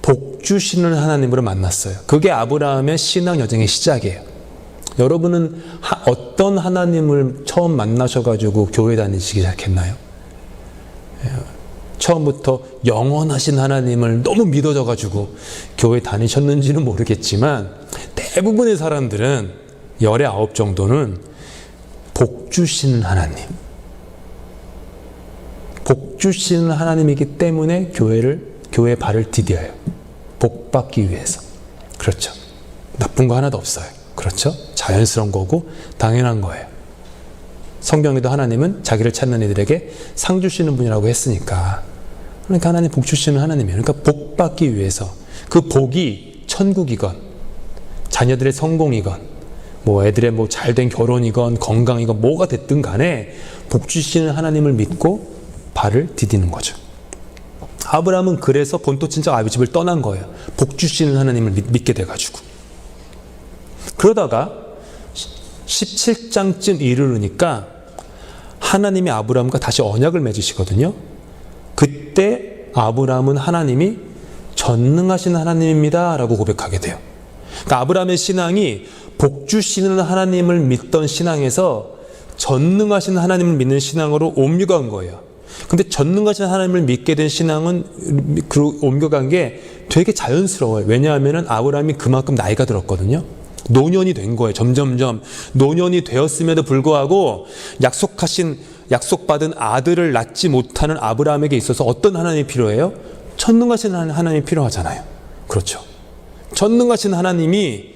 복 주시는 하나님으로 만났어요. 그게 아브라함의 신앙 여정의 시작이에요. 여러분은 어떤 하나님을 처음 만나셔가지고 교회 다니시기 시작했나요? 처음부터 영원하신 하나님을 너무 믿어져가지고 교회 다니셨는지는 모르겠지만 대부분의 사람들은 열의 9 정도는 복 주시는 하나님, 복 주시는 하나님이기 때문에 교회에 발을 디뎌요. 복 받기 위해서. 그렇죠. 나쁜 거 하나도 없어요. 그렇죠. 자연스러운 거고 당연한 거예요. 성경에도 하나님은 자기를 찾는 이들에게 상 주시는 분이라고 했으니까 그러니까 하나님 복 주시는 하나님이에요. 그러니까 복 받기 위해서 그 복이 천국이건 자녀들의 성공이건 뭐 애들의 뭐 잘된 결혼이건 건강이건 뭐가 됐든 간에 복 주시는 하나님을 믿고 발을 디디는 거죠. 아브라함은 그래서 본토 친척 아비 집을 떠난 거예요. 복 주시는 하나님을 믿게 돼가지고. 그러다가 17장쯤 이르르니까 하나님이 아브라함과 다시 언약을 맺으시거든요. 그때 아브라함은 하나님이 전능하신 하나님입니다 라고 고백하게 돼요. 그러니까 아브라함의 신앙이 복 주시는 하나님을 믿던 신앙에서 전능하신 하나님을 믿는 신앙으로 옮겨간 거예요. 근데 전능하신 하나님을 믿게 된 신앙은 옮겨간 게 되게 자연스러워요. 왜냐하면 아브라함이 그만큼 나이가 들었거든요. 노년이 된 거예요. 점점점 노년이 되었음에도 불구하고 약속받은 아들을 낳지 못하는 아브라함에게 있어서 어떤 하나님이 필요해요? 전능하신 하나님이 필요하잖아요. 그렇죠. 전능하신 하나님이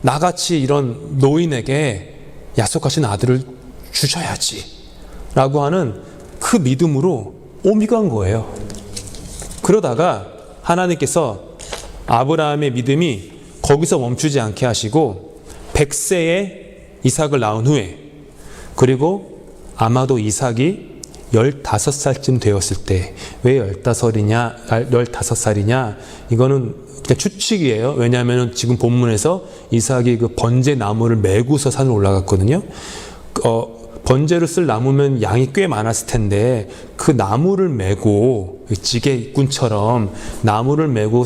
나같이 이런 노인에게 약속하신 아들을 주셔야지 라고 하는 그 믿음으로 옮겨간 거예요. 그러다가 하나님께서 아브라함의 믿음이 거기서 멈추지 않게 하시고 100세에 이삭을 낳은 후에, 그리고 아마도 이삭이 15살쯤 되었을 때, 왜 15살이냐? 이거는 그냥 추측이에요. 왜냐하면 지금 본문에서 이삭이 그 번제 나무를 메고서 산을 올라갔거든요. 번제를 쓸 나무면 양이 꽤 많았을 텐데 그 나무를 메고 지게꾼처럼 나무를 메고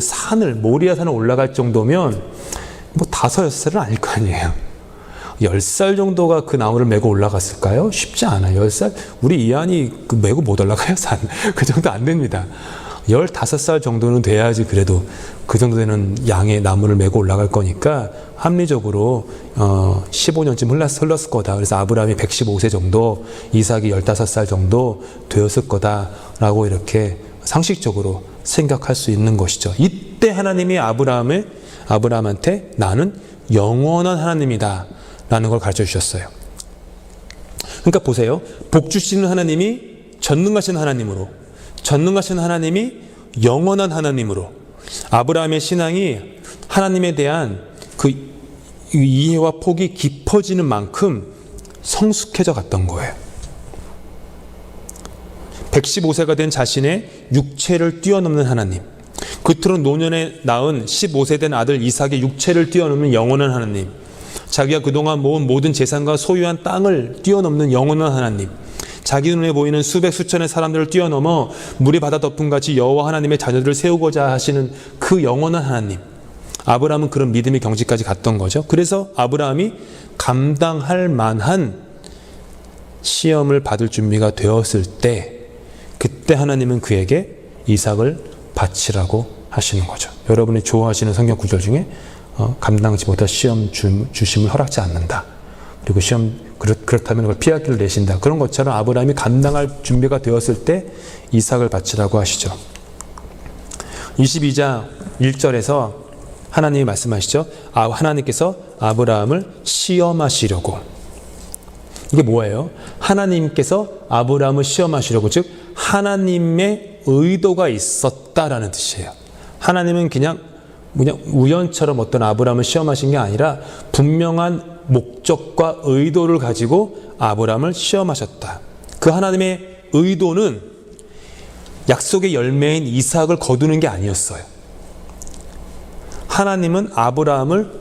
모리아산을 올라갈 정도면 뭐 5-6살은 아닐 거 아니에요. 10살 정도가 그 나무를 메고 올라갔을까요? 쉽지 않아요. 10살? 우리 이한이 메고 못 올라가요, 산. 그 정도 안 됩니다. 15살 정도는 돼야지 그래도 그 정도 되는 양의 나무를 메고 올라갈 거니까 합리적으로 15년쯤 흘렀을 거다. 그래서 아브라함이 115세 정도, 이삭이 15살 정도 되었을 거다라고 이렇게 상식적으로 생각할 수 있는 것이죠. 이때 하나님이 아브라함한테 나는 영원한 하나님이다 라는 걸 가르쳐 주셨어요. 그러니까 보세요. 복 주시는 하나님이 전능하신 하나님으로, 전능하신 하나님이 영원한 하나님으로, 아브라함의 신앙이 하나님에 대한 그 이해와 폭이 깊어지는 만큼 성숙해져 갔던 거예요. 115세가 된 자신의 육체를 뛰어넘는 하나님, 겉으로 노년에 낳은 15세 된 아들 이삭의 육체를 뛰어넘는 영원한 하나님, 자기가 그동안 모은 모든 재산과 소유한 땅을 뛰어넘는 영원한 하나님, 자기 눈에 보이는 수백 수천의 사람들을 뛰어넘어 물이 바다 덮음같이 여호와 하나님의 자녀들을 세우고자 하시는 그 영원한 하나님. 아브라함은 그런 믿음의 경지까지 갔던 거죠. 그래서 아브라함이 감당할 만한 시험을 받을 준비가 되었을 때, 그때 하나님은 그에게 이삭을 바치라고 하시는 거죠. 여러분이 좋아하시는 성경 구절 중에 감당치 못할 시험 주심을 허락지 않는다. 그리고 그렇다면 그걸 피할 길을 내신다. 그런 것처럼 아브라함이 감당할 준비가 되었을 때 이삭을 바치라고 하시죠. 22장 1절에서 하나님이 말씀하시죠. 하나님께서 아브라함을 시험하시려고. 이게 뭐예요? 하나님께서 아브라함을 시험하시려고, 즉 하나님의 의도가 있었다라는 뜻이에요. 하나님은 그냥 우연처럼 어떤 아브라함을 시험하신 게 아니라 분명한 목적과 의도를 가지고 아브라함을 시험하셨다. 그 하나님의 의도는 약속의 열매인 이삭을 거두는 게 아니었어요. 하나님은 아브라함을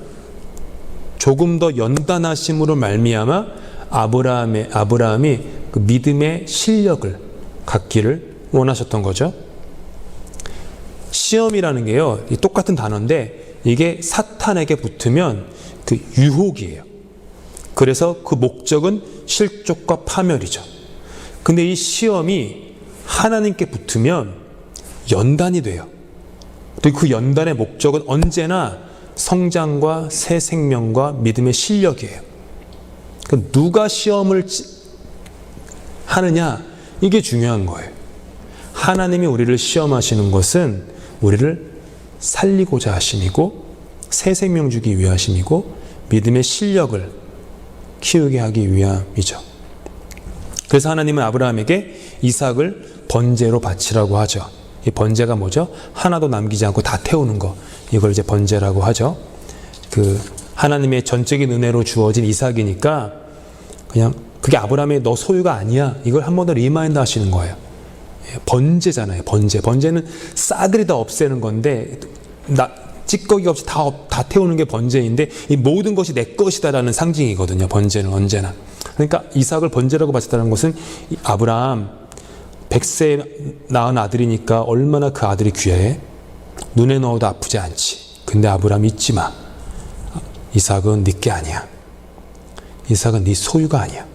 조금 더 연단하심으로 말미암아 아브라함이 그 믿음의 실력을 갖기를 원하셨던 거죠. 시험이라는 게요, 똑같은 단어인데 이게 사탄에게 붙으면 그 유혹이에요. 그래서 그 목적은 실족과 파멸이죠. 근데 이 시험이 하나님께 붙으면 연단이 돼요. 또 그 연단의 목적은 언제나 성장과 새 생명과 믿음의 실력이에요. 그러니까 누가 시험을 하느냐, 이게 중요한 거예요. 하나님이 우리를 시험하시는 것은 우리를 살리고자 하심이고, 새 생명 주기 위하심이고, 믿음의 실력을 키우게 하기 위함이죠. 그래서 하나님은 아브라함에게 이삭을 번제로 바치라고 하죠. 이 번제가 뭐죠? 하나도 남기지 않고 다 태우는 거. 이걸 이제 번제라고 하죠. 그 하나님의 전적인 은혜로 주어진 이삭이니까 그냥 그게 아브라함의 너 소유가 아니야. 이걸 한 번 더 리마인드 하시는 거예요. 번제잖아요. 번제. 번제는 싸그리 다 없애는 건데 찌꺼기 없이 다 태우는 게 번제인데 이 모든 것이 내 것이다라는 상징이거든요. 번제는 언제나. 그러니까 이삭을 번제라고 바쳤다는 것은 아브라함 100세에 낳은 아들이니까 얼마나 그 아들이 귀해. 눈에 넣어도 아프지 않지. 근데 아브라함 잊지 마. 이삭은 네 게 아니야. 이삭은 네 소유가 아니야.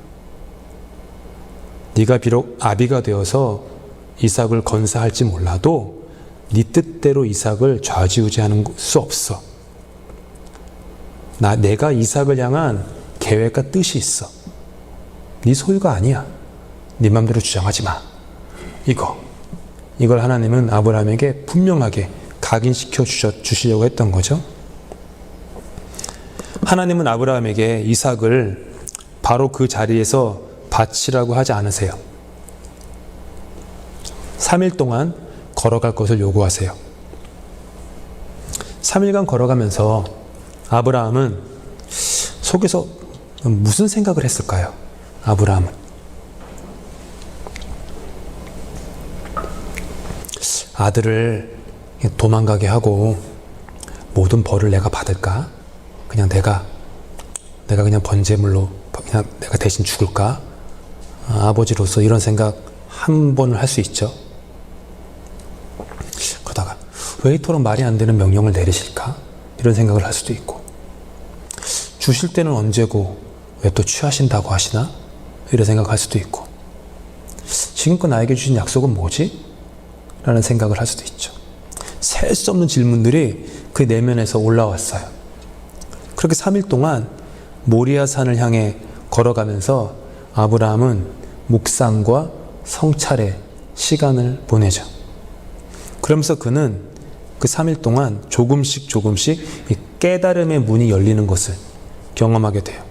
네가 비록 아비가 되어서 이삭을 건사할지 몰라도 네 뜻대로 이삭을 좌지우지하는 수 없어. 내가 이삭을 향한 계획과 뜻이 있어. 네 소유가 아니야. 네 맘대로 주장하지 마. 이걸 하나님은 아브라함에게 분명하게 각인시켜 주시려고 했던 거죠. 하나님은 아브라함에게 이삭을 바로 그 자리에서 바치라고 하지 않으세요. 3일 동안 걸어갈 것을 요구하세요. 3일간 걸어가면서 아브라함은 속에서 무슨 생각을 했을까요? 아브라함은 아들을 도망가게 하고 모든 벌을 내가 받을까? 그냥 내가 그냥 번제물로 그냥 내가 대신 죽을까? 아버지로서 이런 생각 한 번을 할 수 있죠. 그러다가 왜 이토록 말이 안 되는 명령을 내리실까? 이런 생각을 할 수도 있고, 주실 때는 언제고 왜 또 취하신다고 하시나? 이런 생각을 할 수도 있고, 지금껏 나에게 주신 약속은 뭐지? 라는 생각을 할 수도 있죠. 셀 수 없는 질문들이 그 내면에서 올라왔어요. 그렇게 3일 동안 모리아 산을 향해 걸어가면서 아브라함은 묵상과 성찰의 시간을 보내죠. 그러면서 그는 그 3일 동안 조금씩 이 깨달음의 문이 열리는 것을 경험하게 돼요.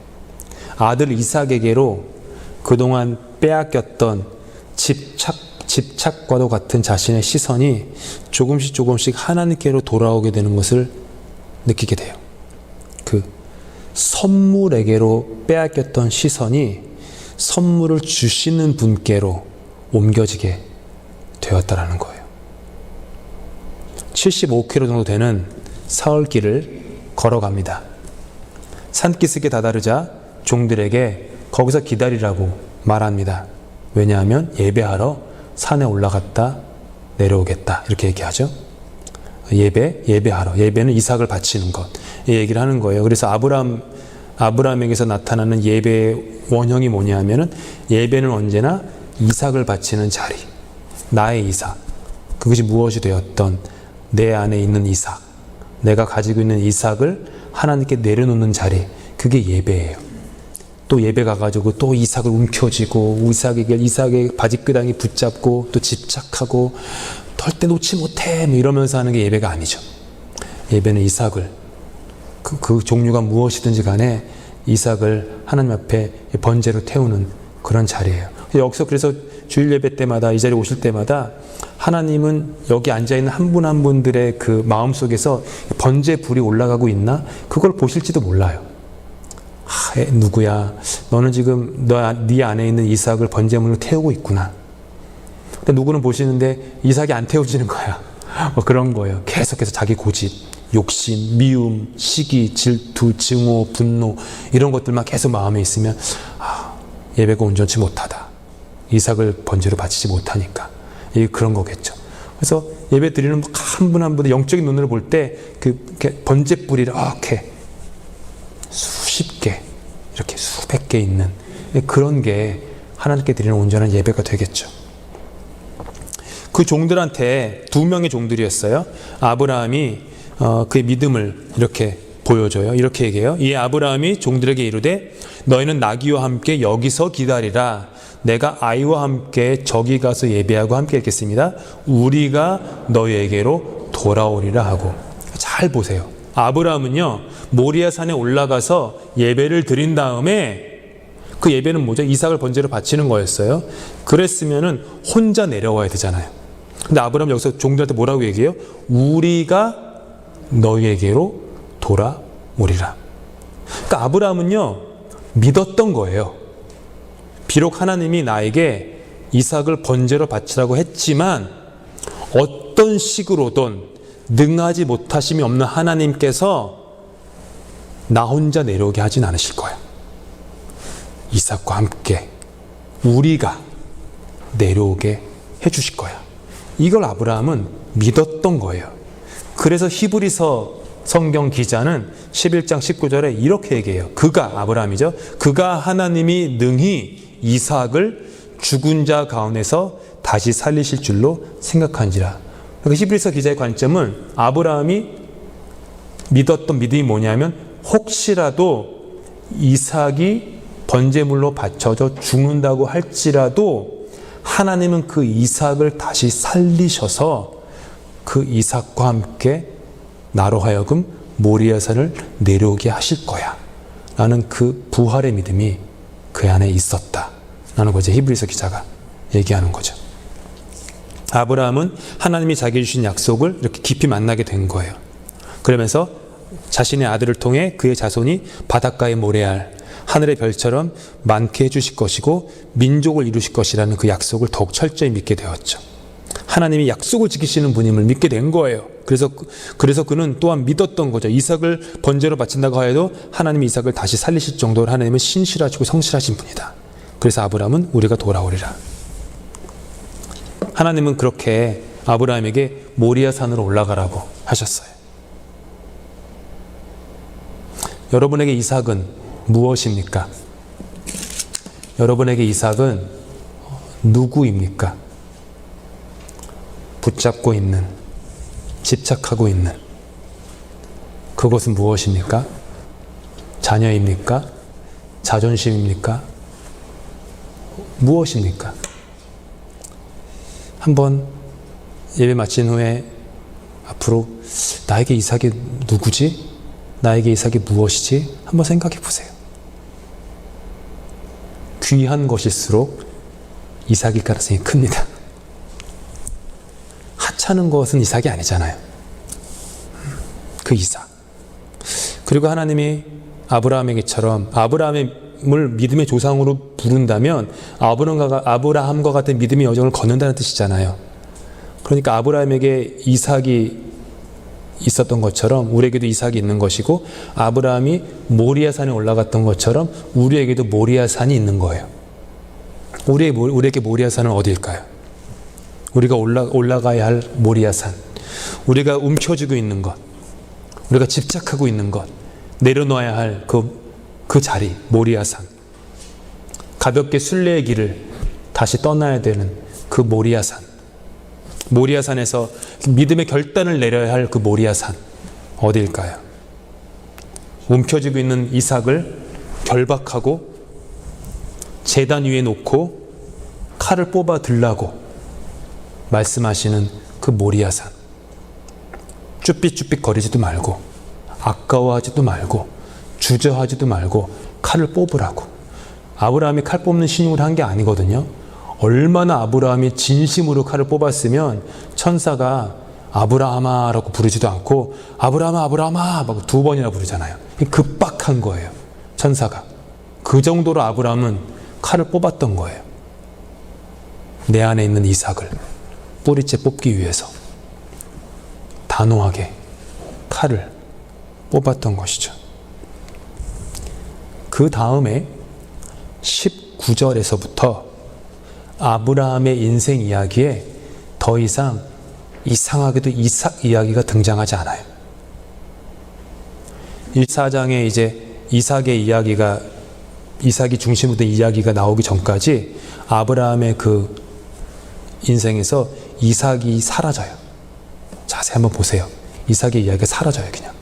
아들 이삭에게로 그동안 빼앗겼던 집착과도 같은 자신의 시선이 조금씩 하나님께로 돌아오게 되는 것을 느끼게 돼요. 그 선물에게로 빼앗겼던 시선이 선물을 주시는 분께로 옮겨지게 되었다라는 거예요. 75km 정도 되는 사흘길을 걸어갑니다. 산기슭에 다다르자 종들에게 거기서 기다리라고 말합니다. 왜냐하면 예배하러 산에 올라갔다 내려오겠다, 이렇게 얘기하죠. 예배하러. 예배는 이삭을 바치는 것, 이 얘기를 하는 거예요. 그래서 아브라함에게서 나타나는 예배의 원형이 뭐냐면은 예배는 언제나 이삭을 바치는 자리, 나의 이삭, 그것이 무엇이 되었던 내 안에 있는 이삭, 내가 가지고 있는 이삭을 하나님께 내려놓는 자리, 그게 예배예요. 또 예배 가가지고 또 이삭을 움켜쥐고 이삭의 바지끄덩이 붙잡고 또 집착하고 절대 놓지 못해 이러면서 하는 게 예배가 아니죠. 예배는 이삭을 그 종류가 무엇이든지 간에 이삭을 하나님 앞에 번제로 태우는 그런 자리예요. 여기서 그래서 주일 예배 때마다 이 자리에 오실 때마다 하나님은 여기 앉아있는 한 분 한 분들의 그 마음속에서 번제 불이 올라가고 있나? 그걸 보실지도 몰라요. 누구야? 너는 지금 네 안에 있는 이삭을 번제물로 태우고 있구나. 근데 누구는 보시는데 이삭이 안 태워지는 거야. 그런 거예요. 계속해서 자기 고집, 욕심, 미움, 시기, 질투, 증오, 분노 이런 것들만 계속 마음에 있으면 예배가 온전치 못하다. 이삭을 번제로 바치지 못하니까. 그런 거겠죠. 그래서 예배 드리는 한 분 한 분의 영적인 눈으로 볼 때 그 번제불이 이렇게 수십 개, 이렇게 수백 개 있는 그런 게 하나님께 드리는 온전한 예배가 되겠죠. 그 종들한테 2명의 종들이었어요. 아브라함이 그의 믿음을 이렇게 보여줘요. 이렇게 얘기해요. 이에 아브라함이 종들에게 이르되 너희는 나귀와 함께 여기서 기다리라. 내가 아이와 함께 저기 가서 예배하고 함께 읽겠습니다. 우리가 너희에게로 돌아오리라 하고. 잘 보세요. 아브라함은요, 모리아 산에 올라가서 예배를 드린 다음에 그 예배는 뭐죠? 이삭을 번제로 바치는 거였어요. 그랬으면은 혼자 내려와야 되잖아요. 근데 아브라함 여기서 종들한테 뭐라고 얘기해요? 우리가 너희에게로 돌아오리라. 그러니까 아브라함은요, 믿었던 거예요. 비록 하나님이 나에게 이삭을 번제로 바치라고 했지만 어떤 식으로든 능하지 못하심이 없는 하나님께서 나 혼자 내려오게 하진 않으실 거야. 이삭과 함께 우리가 내려오게 해주실 거야. 이걸 아브라함은 믿었던 거예요. 그래서 히브리서 성경 기자는 11장 19절에 이렇게 얘기해요. 그가, 아브라함이죠. 그가 하나님이 능히 이삭을 죽은 자 가운데서 다시 살리실 줄로 생각한지라. 그러니까 히브리서 기자의 관점은 아브라함이 믿었던 믿음이 뭐냐면 혹시라도 이삭이 번제물로 바쳐져 죽는다고 할지라도 하나님은 그 이삭을 다시 살리셔서 그 이삭과 함께 나로 하여금 모리아산을 내려오게 하실 거야 라는 그 부활의 믿음이 그 안에 있었다 라는 거죠. 히브리서 기자가 얘기하는 거죠. 아브라함은 하나님이 자기에게 주신 약속을 이렇게 깊이 만나게 된 거예요. 그러면서 자신의 아들을 통해 그의 자손이 바닷가의 모래알, 하늘의 별처럼 많게 해주실 것이고 민족을 이루실 것이라는 그 약속을 더욱 철저히 믿게 되었죠. 하나님이 약속을 지키시는 분임을 믿게 된 거예요. 그래서 그는 또한 믿었던 거죠. 이삭을 번제로 바친다고 하여도 하나님이 이삭을 다시 살리실 정도로 하나님은 신실하시고 성실하신 분이다. 그래서 아브라함은 우리가 돌아오리라. 하나님은 그렇게 아브라함에게 모리아산으로 올라가라고 하셨어요. 여러분에게 이삭은 무엇입니까? 여러분에게 이삭은 누구입니까? 붙잡고 있는, 집착하고 있는 그것은 무엇입니까? 자녀입니까? 자존심입니까? 무엇입니까? 한번 예배 마친 후에 앞으로 나에게 이삭이 누구지? 나에게 이삭이 무엇이지? 한번 생각해 보세요. 귀한 것일수록 이삭일 가능성이 큽니다. 하찮은 것은 이삭이 아니잖아요. 그 이삭. 그리고 하나님이 아브라함에게처럼 아브라함을 믿음의 조상으로 부른다면 아브라함과 같은 믿음의 여정을 걷는다는 뜻이잖아요. 그러니까 아브라함에게 이삭이 있었던 것처럼 우리에게도 이삭이 있는 것이고 아브라함이 모리아산에 올라갔던 것처럼 우리에게도 모리아산이 있는 거예요. 우리에게 모리아산은 어디일까요? 우리가 올라가야 할 모리아산, 우리가 움켜쥐고 있는 것, 우리가 집착하고 있는 것, 내려놔야 할 그 자리, 모리아산. 가볍게 순례의 길을 다시 떠나야 되는 그 모리아산. 모리아산에서 믿음의 결단을 내려야 할 그 모리아산 어디일까요? 움켜쥐고 있는 이삭을 결박하고 제단 위에 놓고 칼을 뽑아 들라고 말씀하시는 그 모리아산. 쭈삣쭈삣 거리지도 말고 아까워하지도 말고 주저하지도 말고 칼을 뽑으라고. 아브라함이 칼 뽑는 신용을 한 게 아니거든요. 얼마나 아브라함이 진심으로 칼을 뽑았으면 천사가 아브라함아라고 부르지도 않고 아브라함아 아브라함아 하고 2번이나 부르잖아요. 급박한 거예요. 천사가. 그 정도로 아브라함은 칼을 뽑았던 거예요. 내 안에 있는 이삭을 뿌리째 뽑기 위해서 단호하게 칼을 뽑았던 것이죠. 그 다음에 19절에서부터 아브라함의 인생 이야기에 더 이상 이상하게도 이삭 이야기가 등장하지 않아요. 1사장에 이제 이삭이 중심으로 된 이야기가 나오기 전까지 아브라함의 그 인생에서 이삭이 사라져요. 자세히 한번 보세요. 이삭의 이야기가 사라져요, 그냥.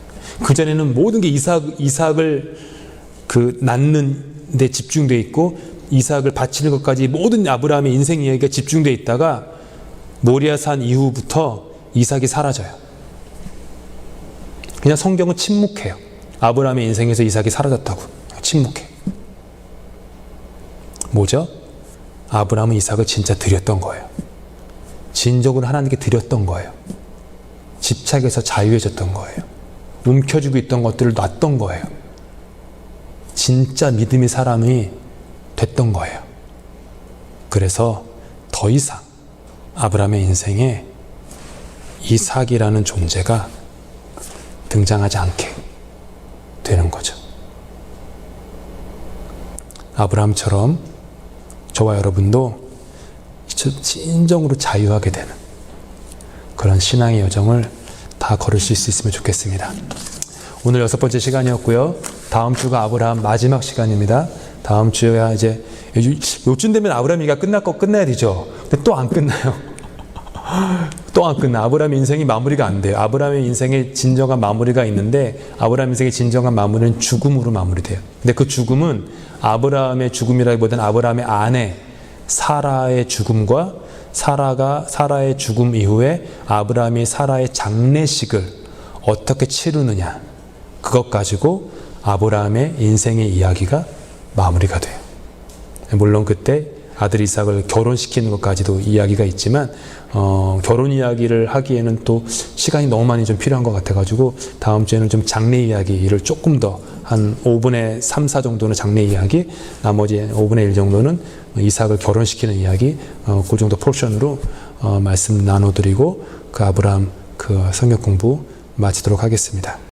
그전에는 모든 게 이삭을 낳는 데 집중되어 있고 이삭을 바치는 것까지 모든 아브라함의 인생 이야기가 집중되어 있다가 모리아산 이후부터 이삭이 사라져요. 그냥 성경은 침묵해요. 아브라함의 인생에서 이삭이 사라졌다고. 침묵해. 뭐죠? 아브라함은 이삭을 진짜 드렸던 거예요. 진정으로 하나님께 드렸던 거예요. 집착에서 자유해졌던 거예요. 움켜쥐고 있던 것들을 놨던 거예요. 진짜 믿음의 사람이 됐던 거예요. 그래서 더 이상 아브라함의 인생에 이삭이라는 존재가 등장하지 않게 되는 거죠. 아브라함처럼 저와 여러분도 진정으로 자유하게 되는 그런 신앙의 여정을 다 걸으실 수 있으면 좋겠습니다. 오늘 6번째 시간이었고요. 다음 주가 아브라함 마지막 시간입니다. 다음 주에 이제 요쯤 되면 아브라함 얘기가 끝날 거 끝나야 되죠. 근데 또 안 끝나요. 또 안 끝나. 아브라함의 인생이 마무리가 안 돼요. 아브라함의 인생에 진정한 마무리가 있는데 아브라함 인생의 진정한 마무리는 죽음으로 마무리돼요. 근데 그 죽음은 아브라함의 죽음이라기보다는 아브라함의 아내 사라의 죽음과 사라의 죽음 이후에 아브라함이 사라의 장례식을 어떻게 치르느냐, 그것 가지고 아브라함의 인생의 이야기가 마무리가 돼요. 물론 그때 아들 이삭을 결혼시키는 것까지도 이야기가 있지만 결혼 이야기를 하기에는 또 시간이 너무 많이 좀 필요한 것 같아가지고 다음 주에는 좀 장례 이야기를 조금 더 한 5분의 3, 4 정도는 장례 이야기, 나머지 5분의 1 정도는 이삭을 결혼시키는 이야기, 그 정도 포션으로 말씀 나눠드리고 그 아브라함 그 성경 공부 마치도록 하겠습니다.